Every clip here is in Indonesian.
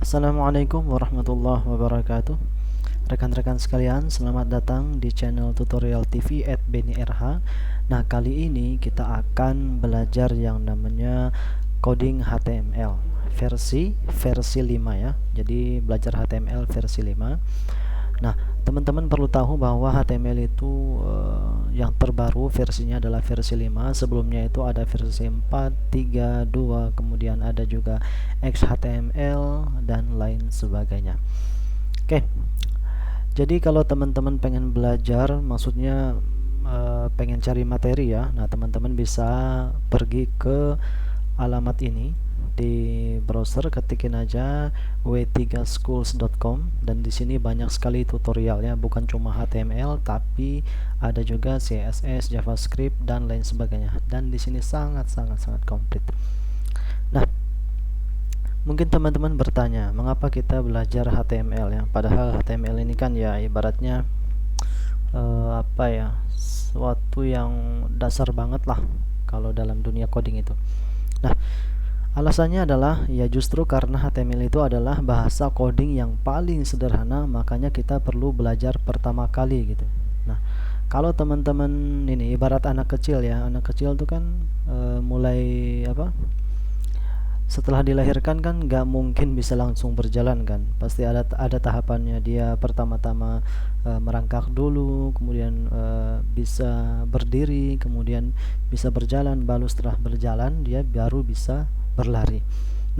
Assalamualaikum warahmatullahi wabarakatuh. Rekan-rekan sekalian, selamat datang di channel tutorial TV @benny_rh. Nah, kali ini kita akan belajar yang namanya coding HTML versi 5 ya. Jadi belajar HTML versi 5. Nah, teman-teman perlu tahu bahwa HTML itu yang terbaru versinya adalah versi 5. Sebelumnya itu ada versi 4, 3, 2, kemudian ada juga XHTML dan lain sebagainya. Oke. Jadi kalau teman-teman pengen belajar, maksudnya pengen cari materi ya. Nah, teman-teman bisa pergi ke alamat ini di browser, ketikin aja w3schools.com, dan di sini banyak sekali tutorial ya, bukan cuma HTML tapi ada juga CSS, JavaScript dan lain sebagainya. Dan di sini sangat komplit. Nah, mungkin teman-teman bertanya, mengapa kita belajar HTML ya? Padahal HTML ini kan ya ibaratnya apa ya, sesuatu yang dasar banget lah kalau dalam dunia coding itu. Nah, alasannya adalah ya justru karena HTML itu adalah bahasa coding yang paling sederhana, makanya kita perlu belajar pertama kali gitu. Nah, kalau teman-teman ini ibarat anak kecil ya, anak kecil tuh kan mulai apa? Setelah dilahirkan kan nggak mungkin bisa langsung berjalan kan, pasti ada tahapannya. Dia pertama-tama merangkak dulu, kemudian bisa berdiri, kemudian bisa berjalan, baru setelah berjalan dia baru bisa berlari.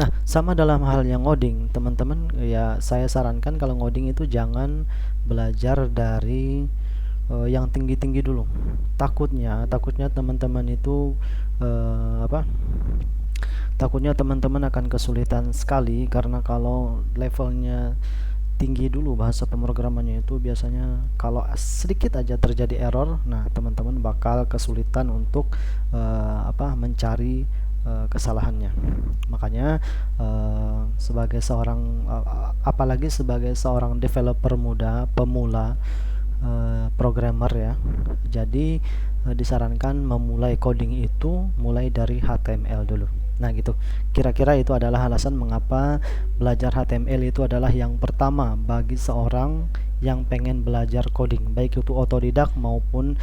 Nah, sama dalam hal yang ngoding, teman-teman ya, saya sarankan kalau ngoding itu jangan belajar dari yang tinggi-tinggi dulu. Takutnya teman-teman itu apa? Takutnya teman-teman akan kesulitan sekali, karena kalau levelnya tinggi dulu bahasa pemrogramannya itu biasanya kalau sedikit aja terjadi error, nah teman-teman bakal kesulitan untuk mencari kesalahannya. Makanya sebagai seorang apalagi sebagai seorang developer pemula, programmer ya, jadi disarankan memulai coding itu mulai dari HTML dulu. Nah gitu, kira-kira itu adalah alasan mengapa belajar HTML itu adalah yang pertama bagi seorang yang pengen belajar coding, baik itu otodidak maupun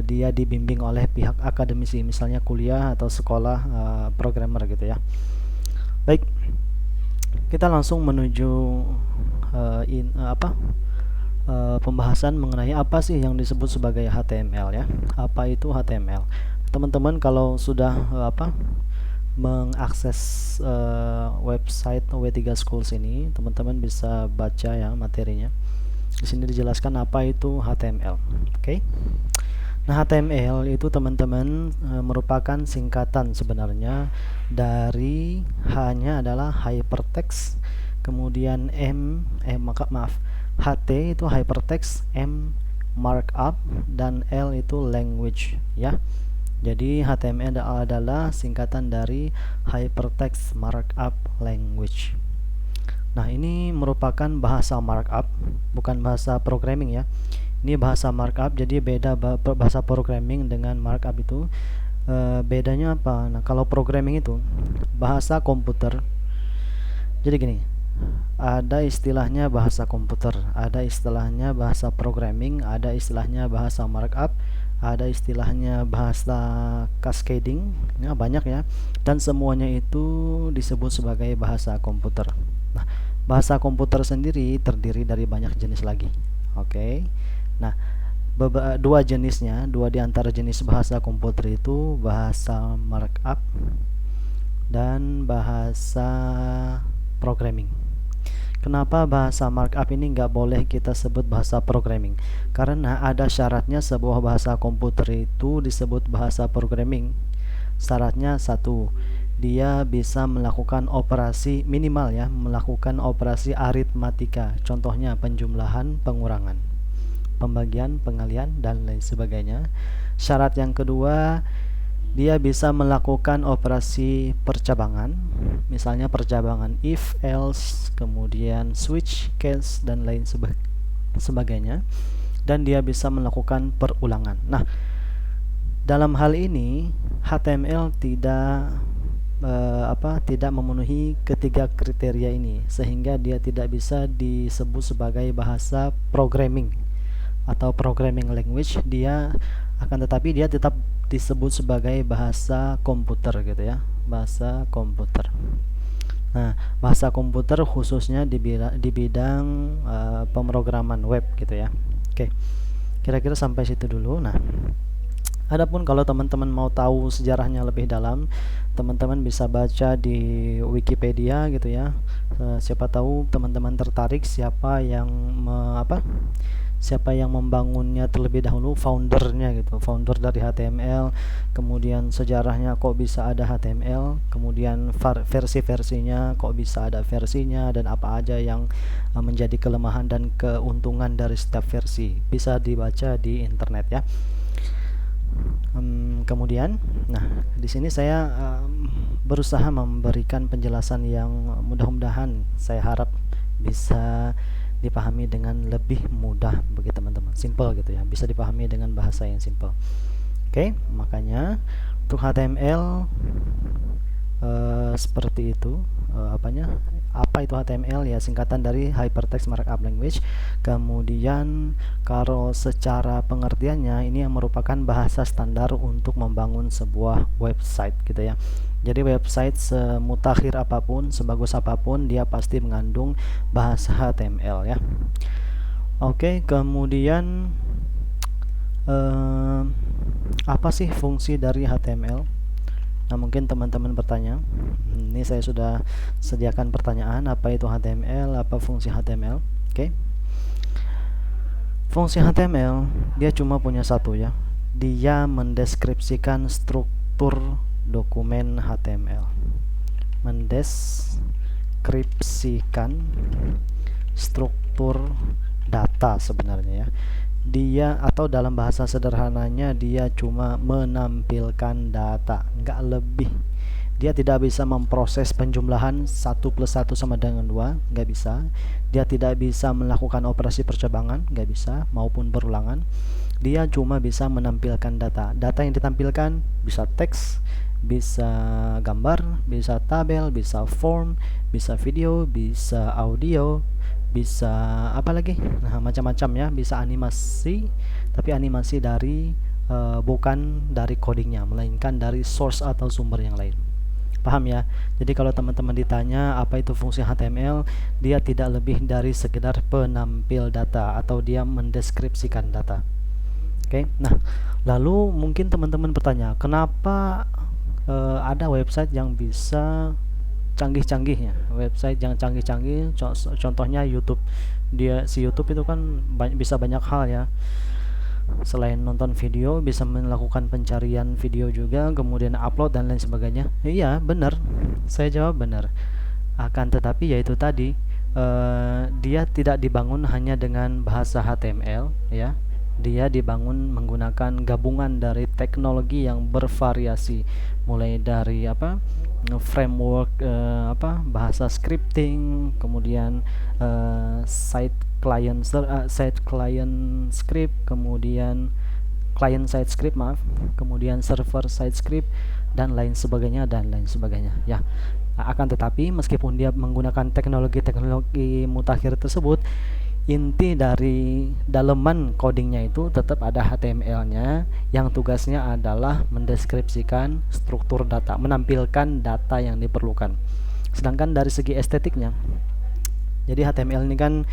dia dibimbing oleh pihak akademisi, misalnya kuliah atau sekolah programmer gitu ya. Baik, kita langsung menuju pembahasan mengenai apa sih yang disebut sebagai HTML ya. Apa itu HTML? Teman-teman kalau sudah mengakses website W3 Schools ini, teman-teman bisa baca ya materinya. Di sini dijelaskan apa itu HTML. Oke. Nah, HTML itu teman-teman merupakan singkatan sebenarnya dari hanya adalah hypertext, kemudian HT itu hypertext, M markup, dan L itu language ya. Jadi HTML adalah singkatan dari hypertext markup language. Nah, ini merupakan bahasa markup, bukan bahasa programming ya. Ini bahasa markup, jadi beda bahasa programming dengan markup itu. Bedanya apa? Nah, kalau programming itu bahasa komputer. Jadi gini, ada istilahnya bahasa komputer, ada istilahnya bahasa programming, ada istilahnya bahasa markup, ada istilahnya bahasa cascading, ya banyak ya, dan semuanya itu disebut sebagai bahasa komputer. Nah, bahasa komputer sendiri terdiri dari banyak jenis lagi. Oke. Nah, dua di antara jenis bahasa komputer itu bahasa markup dan bahasa programming. Kenapa bahasa markup ini nggak boleh kita sebut bahasa programming? Karena ada syaratnya sebuah bahasa komputer itu disebut bahasa programming. Syaratnya satu, dia bisa melakukan operasi minimal ya, melakukan operasi aritmatika. Contohnya penjumlahan, pengurangan, pembagian, pengalian, dan lain sebagainya. Syarat yang kedua, dia bisa melakukan operasi percabangan, misalnya percabangan if, else, kemudian switch, case, dan lain sebagainya. Dan dia bisa melakukan perulangan. Nah, dalam hal ini HTML tidak tidak memenuhi ketiga kriteria ini, sehingga dia tidak bisa disebut sebagai bahasa programming atau programming language. Dia akan tetapi dia tetap disebut sebagai bahasa komputer gitu ya, bahasa komputer. Nah, bahasa komputer khususnya di bidang pemrograman web gitu ya. Oke, kira-kira sampai situ dulu. Nah, adapun kalau teman-teman mau tahu sejarahnya lebih dalam, teman-teman bisa baca di Wikipedia gitu ya. Siapa tahu teman-teman tertarik siapa yang membangunnya terlebih dahulu, foundernya gitu, founder dari HTML, kemudian sejarahnya kok bisa ada HTML, kemudian versi-versinya kok bisa ada versinya, dan apa aja yang menjadi kelemahan dan keuntungan dari setiap versi, bisa dibaca di internet ya. Kemudian, nah di sini saya berusaha memberikan penjelasan yang mudah-mudahan saya harap bisa dipahami dengan lebih mudah bagi teman-teman, simple gitu ya, bisa dipahami dengan bahasa yang simple. Oke, makanya untuk HTML seperti itu. Apa itu HTML? Ya, singkatan dari Hypertext Markup Language. Kemudian kalau secara pengertiannya, ini yang merupakan bahasa standar untuk membangun sebuah website gitu ya. Jadi website semutakhir apapun, sebagus apapun, dia pasti mengandung bahasa HTML ya. Oke, kemudian apa sih fungsi dari HTML? Nah, mungkin teman-teman bertanya, ini saya sudah sediakan pertanyaan, apa itu HTML, apa fungsi HTML. Oke. Fungsi HTML dia cuma punya satu ya, dia mendeskripsikan struktur dokumen HTML, mendeskripsikan struktur data sebenarnya ya. Dia, atau dalam bahasa sederhananya, dia cuma menampilkan data, nggak lebih. Dia tidak bisa memproses penjumlahan 1 + 1 sama dengan 2, nggak bisa. Dia tidak bisa melakukan operasi percobangan, nggak bisa, maupun berulangan. Dia cuma bisa menampilkan data. Data yang ditampilkan bisa teks, bisa gambar, bisa tabel, bisa form, bisa video, bisa audio, bisa apa lagi, nah macam-macam ya, bisa animasi, tapi animasi dari bukan dari codingnya, melainkan dari source atau sumber yang lain. Paham ya? Jadi kalau teman-teman ditanya apa itu fungsi HTML, dia tidak lebih dari sekedar penampil data atau dia mendeskripsikan data. Oke, nah lalu mungkin teman-teman bertanya, kenapa ada website yang bisa canggih-canggihnya, website yang canggih-canggih, contohnya YouTube. Si YouTube itu kan bisa banyak hal ya, selain nonton video bisa melakukan pencarian video juga, kemudian upload dan lain sebagainya. Iya benar, saya jawab benar. Akan tetapi yaitu tadi, dia tidak dibangun hanya dengan bahasa HTML ya, dia dibangun menggunakan gabungan dari teknologi yang bervariasi, mulai dari framework, bahasa scripting, kemudian site client script, kemudian client side script, kemudian server side script, dan lain sebagainya ya. Akan tetapi meskipun dia menggunakan teknologi mutakhir tersebut, inti dari daleman codingnya itu tetap ada HTML-nya, yang tugasnya adalah mendeskripsikan struktur data, menampilkan data yang diperlukan. Sedangkan dari segi estetiknya, jadi HTML ini kan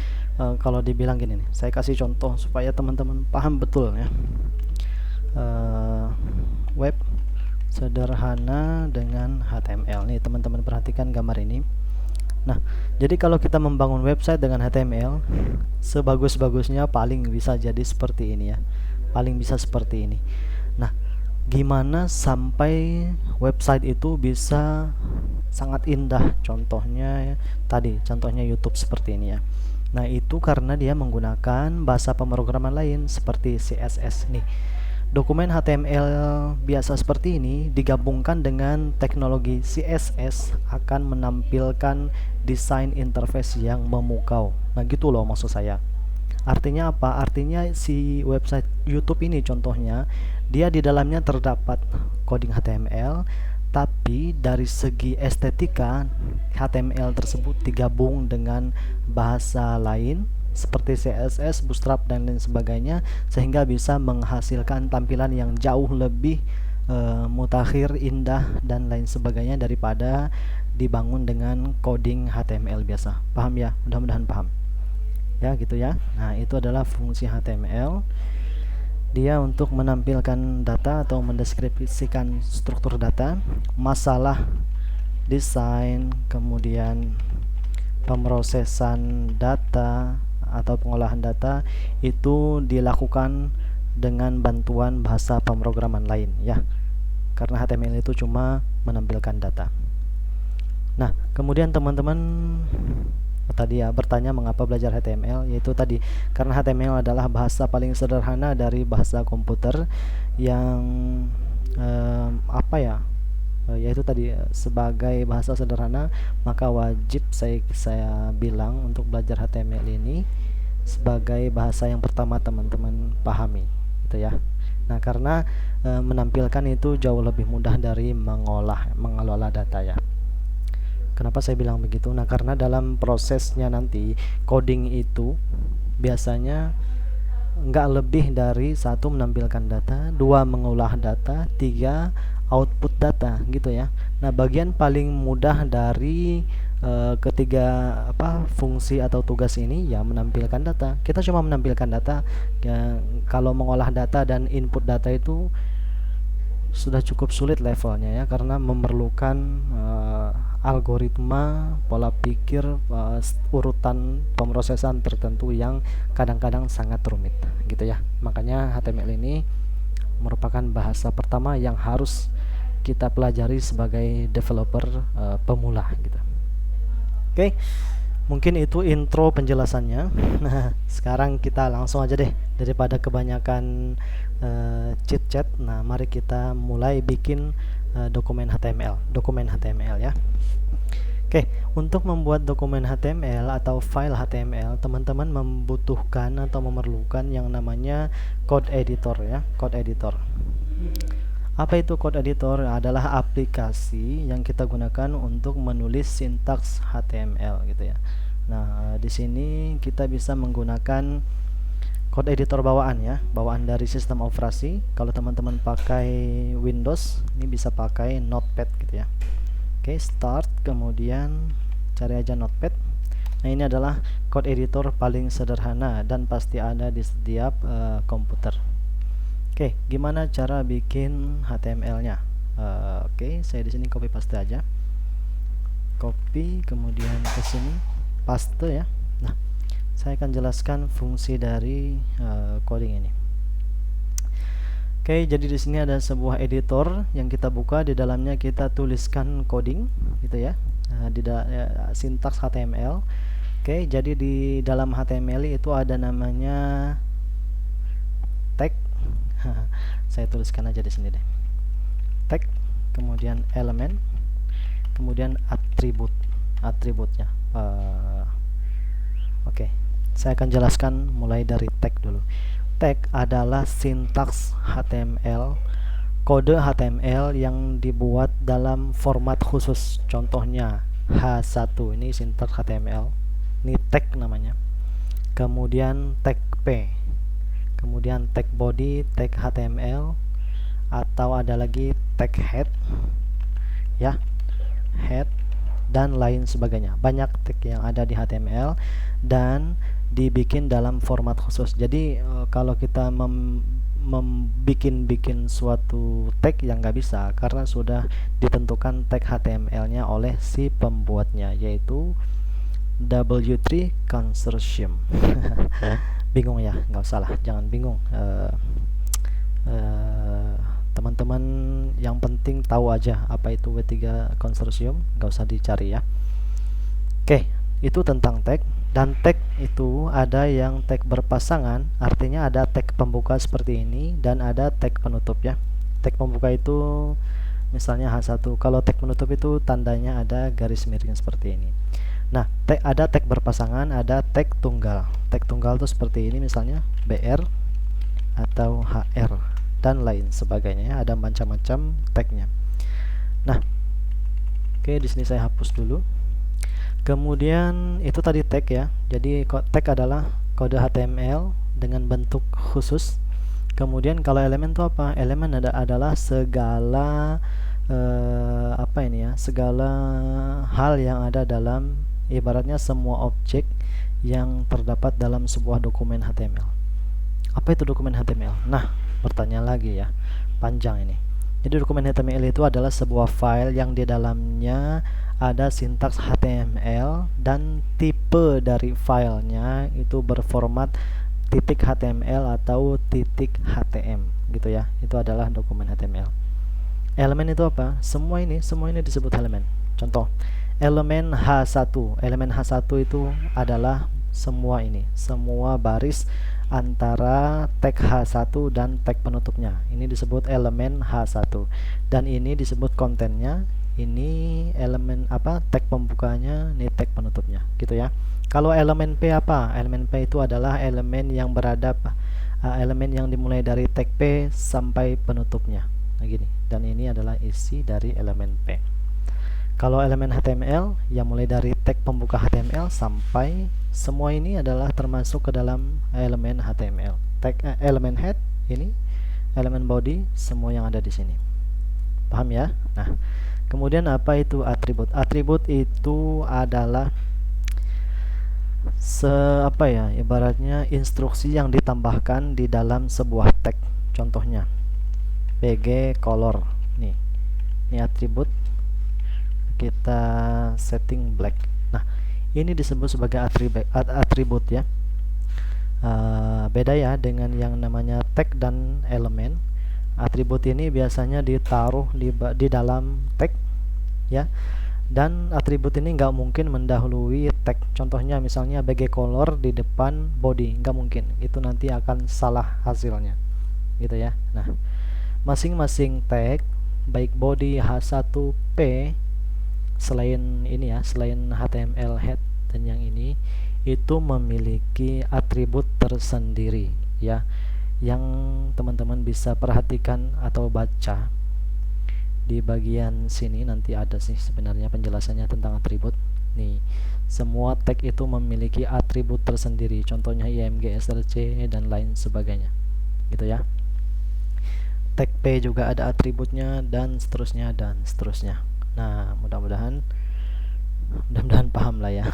kalau dibilang gini nih, saya kasih contoh supaya teman-teman paham betul ya. Web sederhana dengan HTML. Nih teman-teman perhatikan gambar ini. Nah, jadi kalau kita membangun website dengan HTML, sebagus-bagusnya paling bisa jadi seperti ini ya. Paling bisa seperti ini. Nah, gimana sampai website itu bisa sangat indah? Contohnya contohnya YouTube seperti ini ya. Nah, itu karena dia menggunakan bahasa pemrograman lain seperti CSS nih. Dokumen HTML biasa seperti ini digabungkan dengan teknologi CSS akan menampilkan desain interface yang memukau. Nah gitu loh maksud saya. Artinya apa? Artinya si website YouTube ini contohnya, dia di dalamnya terdapat coding HTML, Tapi dari segi estetika, HTML tersebut digabung dengan bahasa lain seperti CSS, Bootstrap dan lain sebagainya, sehingga bisa menghasilkan tampilan yang jauh lebih mutakhir, indah dan lain sebagainya daripada dibangun dengan coding HTML biasa. Paham ya? Mudah-mudahan paham. Ya, gitu ya. Nah, itu adalah fungsi HTML. Dia untuk menampilkan data atau mendeskripsikan struktur data, masalah desain, kemudian pemrosesan data atau pengolahan data itu dilakukan dengan bantuan bahasa pemrograman lain ya. Karena HTML itu cuma menampilkan data. Nah, kemudian teman-teman tadi ya bertanya mengapa belajar HTML, yaitu tadi karena HTML adalah bahasa paling sederhana dari bahasa komputer yang yaitu tadi sebagai bahasa sederhana, maka wajib saya bilang untuk belajar HTML ini sebagai bahasa yang pertama teman-teman pahami gitu ya. Nah, karena menampilkan itu jauh lebih mudah dari mengelola data ya. Kenapa saya bilang begitu? Nah, karena dalam prosesnya nanti coding itu biasanya nggak lebih dari satu menampilkan data, dua mengolah data, tiga output data gitu ya. Nah, bagian paling mudah dari ketiga fungsi atau tugas ini ya menampilkan data. Kita cuma menampilkan data ya. Kalau mengolah data dan input data itu sudah cukup sulit levelnya ya, karena memerlukan algoritma, pola pikir, urutan pemrosesan tertentu yang kadang-kadang sangat rumit gitu ya. Makanya HTML ini merupakan bahasa pertama yang harus kita pelajari sebagai developer pemula gitu. Oke, mungkin itu intro penjelasannya. Nah, sekarang kita langsung aja deh daripada kebanyakan chit-chat. Nah, mari kita mulai bikin dokumen HTML ya. Oke, untuk membuat dokumen HTML atau file HTML, teman-teman membutuhkan atau memerlukan yang namanya code editor ya, code editor. Apa itu code editor? Adalah aplikasi yang kita gunakan untuk menulis sintaks HTML gitu ya. Nah, di sini kita bisa menggunakan code editor bawaan ya, bawaan dari sistem operasi. Kalau teman-teman pakai Windows, ini bisa pakai Notepad gitu ya. Oke, start, kemudian cari aja Notepad. Nah, ini adalah code editor paling sederhana dan pasti ada di setiap komputer. Oke, gimana cara bikin HTML-nya? Oke, saya di sini copy paste aja. Copy, kemudian ke sini paste ya. Nah, saya akan jelaskan fungsi dari coding ini. Oke, jadi di sini ada sebuah editor yang kita buka, di dalamnya kita tuliskan coding gitu ya. Sintaks HTML. Oke, jadi di dalam HTML itu ada namanya tag. Saya tuliskan aja di sini deh. Tag, kemudian elemen, kemudian atributnya. Oke, saya akan jelaskan mulai dari tag dulu. Tag adalah sintaks HTML, kode HTML yang dibuat dalam format khusus. Contohnya H1, ini sintaks HTML. Ini tag namanya. Kemudian tag P, kemudian tag body, tag HTML, atau ada lagi tag head ya, head dan lain sebagainya. Banyak tag yang ada di HTML dan dibikin dalam format khusus. Jadi kalau kita bikin suatu tag yang nggak bisa, karena sudah ditentukan tag HTML-nya oleh si pembuatnya, yaitu W3 Consortium. Bingung ya? Nggak usah lah, jangan bingung. Teman-teman yang penting tahu aja apa itu W3 Consortium, nggak usah dicari ya. Oke, itu tentang tag. Dan tag itu ada yang tag berpasangan, artinya ada tag pembuka seperti ini dan ada tag penutup ya. Tag pembuka itu misalnya H1, kalau tag penutup itu tandanya ada garis miring seperti ini. Nah, ada tag berpasangan, ada tag tunggal. Tag tunggal itu seperti ini, misalnya BR atau HR dan lain sebagainya. Ada macam-macam tagnya. Nah, oke, di sini saya hapus dulu. Kemudian itu tadi tag ya. Jadi tag adalah kode HTML dengan bentuk khusus. Kemudian kalau elemen itu apa? Elemen adalah segala apa ini ya? Segala hal yang ada dalam, ibaratnya semua objek yang terdapat dalam sebuah dokumen HTML. Apa itu dokumen HTML? Nah, pertanyaan lagi ya. Panjang ini. Jadi dokumen HTML itu adalah sebuah file yang di dalamnya ada sintaks HTML dan tipe dari filenya itu berformat .html atau .htm gitu ya. Itu adalah dokumen HTML. Elemen itu apa? Semua ini disebut elemen. Contoh, elemen H1. Elemen H1 itu adalah semua ini, semua baris antara tag H1 dan tag penutupnya. Ini disebut elemen H1. Dan ini disebut kontennya. Ini elemen apa? Tag pembukanya, ini tag penutupnya, gitu ya. Kalau elemen P apa? Elemen P itu adalah elemen yang elemen yang dimulai dari tag P sampai penutupnya. Nah, gini. Dan ini adalah isi dari elemen P. Kalau elemen HTML yang mulai dari tag pembuka HTML sampai semua ini adalah termasuk ke dalam elemen HTML. Tag elemen head ini, elemen body, semua yang ada di sini. Paham ya? Nah, kemudian apa itu atribut? Atribut itu adalah ibaratnya instruksi yang ditambahkan di dalam sebuah tag. Contohnya pg color nih, ini atribut, kita setting black. Nah, ini disebut sebagai atribut ya. Beda ya dengan yang namanya tag dan elemen. Atribut ini biasanya ditaruh di dalam tag ya, dan atribut ini nggak mungkin mendahului tag. Contohnya misalnya bg color di depan body, nggak mungkin, itu nanti akan salah hasilnya gitu ya. Nah, masing-masing tag baik body H1P selain ini ya, selain HTML head dan yang ini, itu memiliki atribut tersendiri ya, yang teman-teman bisa perhatikan atau baca di bagian sini. Nanti ada sih sebenarnya penjelasannya tentang atribut nih. Semua tag itu memiliki atribut tersendiri, contohnya img, src dan lain sebagainya gitu ya. Tag P juga ada atributnya dan seterusnya dan seterusnya. Nah, mudah-mudahan paham lah ya.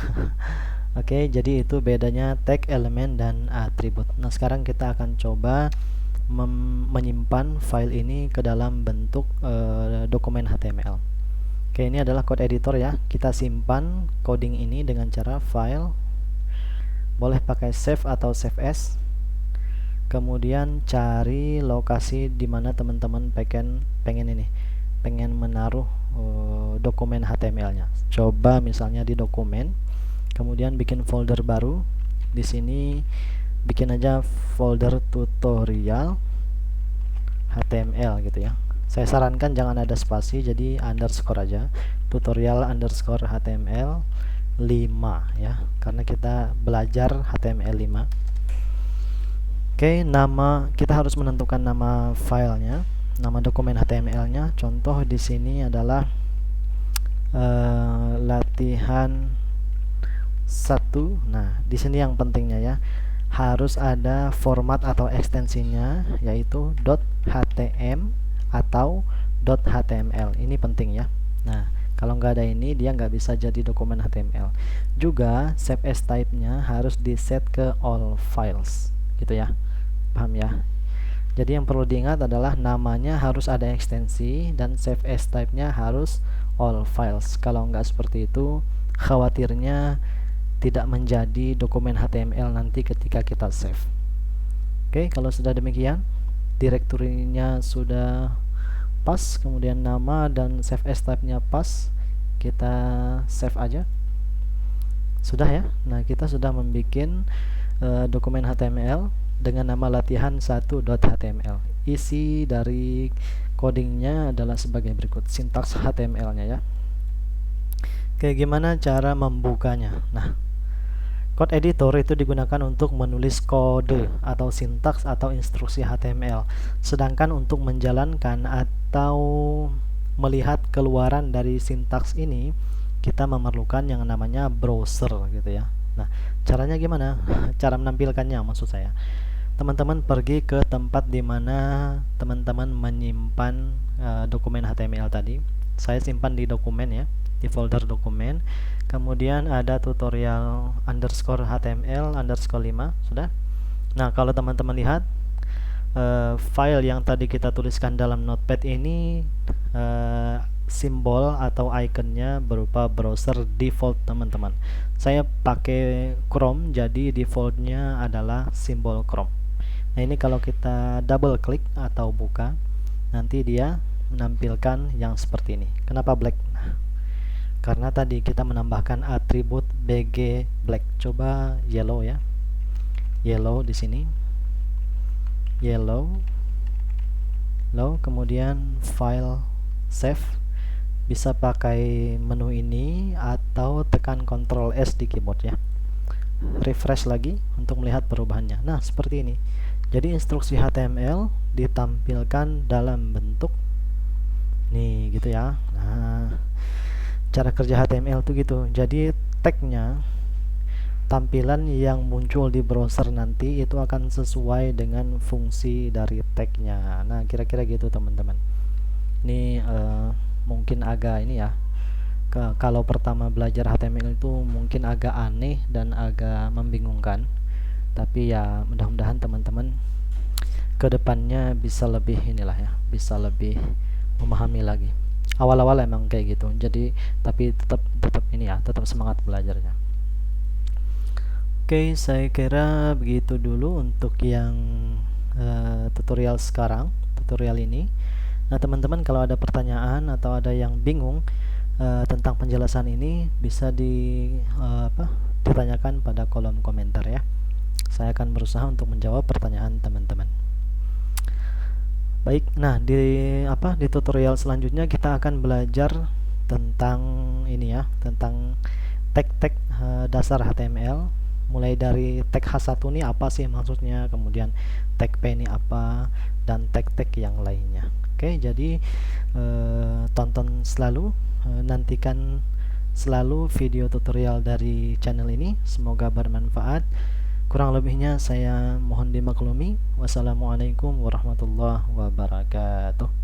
Oke, jadi itu bedanya tag, elemen, dan atribut. Nah, sekarang kita akan coba menyimpan file ini ke dalam bentuk dokumen HTML. Oke, ini adalah code editor ya. Kita simpan coding ini dengan cara file, boleh pakai save atau save as. Kemudian cari lokasi di mana teman-teman pengen menaruh dokumen HTML-nya. Coba misalnya di dokumen, kemudian bikin folder baru. Di sini bikin aja folder tutorial HTML gitu ya. Saya sarankan jangan ada spasi, jadi underscore aja, tutorial underscore HTML 5 ya, karena kita belajar HTML 5. Oke, nama kita harus menentukan nama filenya, nama dokumen HTML-nya. Contoh di sini adalah latihan 1. Nah, di sini yang pentingnya ya, harus ada format atau ekstensinya, yaitu .htm atau .html. Ini penting ya. Nah, kalau nggak ada ini, dia nggak bisa jadi dokumen HTML. Juga save as type-nya harus di set ke all files gitu ya. Paham ya? Jadi yang perlu diingat adalah namanya harus ada ekstensi dan save as type-nya harus all files. Kalau nggak seperti itu, khawatirnya tidak menjadi dokumen HTML nanti ketika kita save. Oke, kalau sudah demikian, direktorinya sudah pas, kemudian nama dan save as type-nya pas, kita save aja. Sudah ya. Nah, kita sudah membuat dokumen HTML dengan nama latihan1.html. Isi dari codingnya adalah sebagai berikut, sintaks HTML-nya ya. Oke, gimana cara membukanya? Nah, code editor itu digunakan untuk menulis kode atau sintaks atau instruksi HTML. Sedangkan untuk menjalankan atau melihat keluaran dari sintaks ini, kita memerlukan yang namanya browser gitu ya. Nah, caranya gimana? Cara menampilkannya maksud saya. Teman-teman pergi ke tempat di mana teman-teman menyimpan dokumen HTML tadi. Saya simpan di dokumen ya, di folder dokumen. Kemudian ada tutorial underscore HTML underscore 5, sudah. Nah, kalau teman-teman lihat file yang tadi kita tuliskan dalam notepad ini, simbol atau ikonnya berupa browser default teman-teman. Saya pakai Chrome, jadi defaultnya adalah simbol Chrome. Nah, ini kalau kita double klik atau buka, nanti dia menampilkan yang seperti ini. Kenapa black? Nah, karena tadi kita menambahkan atribut bg black. Coba yellow ya. Yellow di sini. Yellow. Kemudian file save. Bisa pakai menu ini atau tekan Ctrl S di keyboard ya. Refresh lagi untuk melihat perubahannya. Nah, seperti ini. Jadi instruksi HTML ditampilkan dalam bentuk nih gitu ya. Nah, cara kerja HTML tuh gitu. Jadi tagnya, tampilan yang muncul di browser nanti itu akan sesuai dengan fungsi dari tagnya. Nah, kira-kira gitu teman-teman. Ini mungkin agak ini ya. Kalau pertama belajar HTML itu mungkin agak aneh dan agak membingungkan. Tapi ya mudah-mudahan teman-teman kedepannya bisa lebih inilah ya, bisa lebih memahami lagi. Awal-awal emang kayak gitu. Jadi tapi tetap ini ya, tetap semangat belajarnya. Oke, saya kira begitu dulu untuk yang tutorial sekarang, tutorial ini. Nah, teman-teman kalau ada pertanyaan atau ada yang bingung tentang penjelasan ini, bisa ditanyakan pada kolom komentar ya. Saya akan berusaha untuk menjawab pertanyaan teman-teman. Baik, nah di tutorial selanjutnya kita akan belajar tentang ini ya, tentang tag-tag dasar HTML. Mulai dari tag H1 ini apa sih maksudnya, kemudian tag P ini apa, dan tag-tag yang lainnya. Oke, jadi tonton selalu, nantikan selalu video tutorial dari channel ini. Semoga bermanfaat. Kurang lebihnya saya mohon dimaklumi. Wassalamualaikum warahmatullahi wabarakatuh.